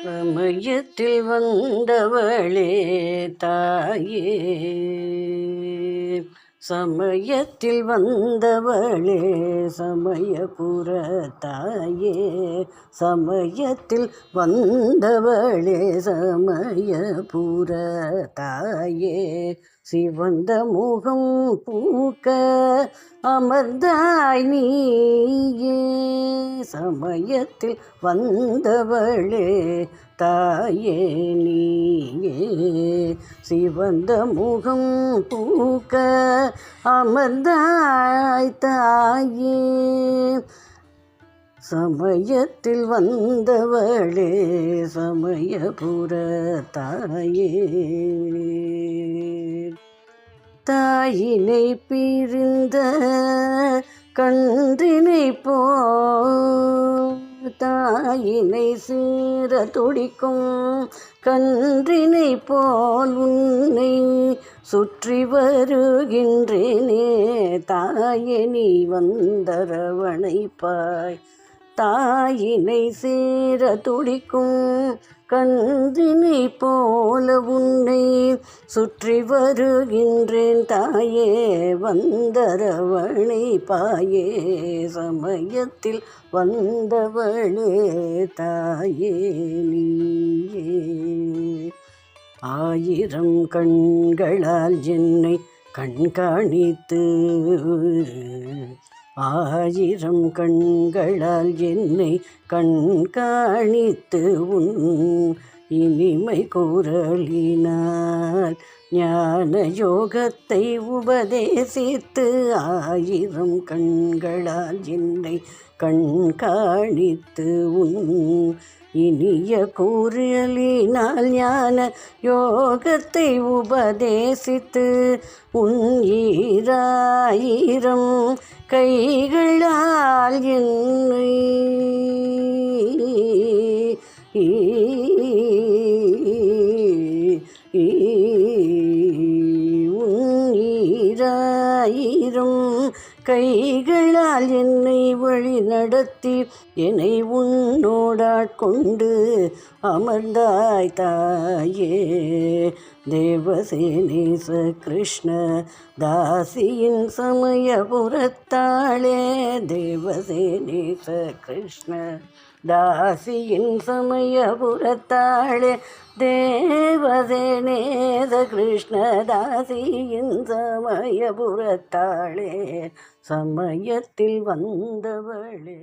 சமயத்தில் வந்தவளே தாயே, சமயத்தில் வந்தவளே சமயபுர தாயே, சமயத்தில் வந்தவளே சமயபுர தாயே, சிவந்த முகம் பூக்க அமர்ந்தாய் நீயே, சமயத்தில் வந்தவளே தாயே நீயே, சிவந்த முகம் பூக்க அமர்ந்தாய் தாயே, சமயத்தில் வந்தவளே சமயபுர தாயே. தாயினை பிரிந்த கன்றினை தாயினை சீர துடிக்கும் கன்றினை போல் உன்னை சுற்றி வருகின்றேனே, தாயே நீ வந்தரவணைப்பாய், தாயினை சேர துடிக்கும் கன்றினை போல உன்னை சுற்றி வருகின்றேன் தாயே, வந்தரவணை பாயே, சமயத்தில் வந்தவளே தாயே நீயே. ஆயிரம் கண்களால் என்னை கண்காணித்து, ஆயிரம் கண்களால் என்னை கண்காணித்து உன் இனிமை குரலினால் ஞான யோகத்தை உபதேசித்து, ஆயிரம் கண்களால் என்னை கண்காணித்து உன் இனிய குரலினால் ஞான யோகத்தை உபதேசித்து, உன் ஈராயிரம் கைகளால் என்னை உன் ஈராயிரம் கைகளால் என்னை வழி நடத்தி என்னை உன்னோடாட்கொண்டு அமர்ந்தாய் தாயே, தேவசேனேச கிருஷ்ண தாசியின் சமயபுரத்தாளே, தேவசேனேச கிருஷ்ண தாசியின் சமயபுரத்தாளே, தேவசேனேச கிருஷ்ண தாசியின் சமயபுரத்தாளே, சமயத்தில் வந்தவளே.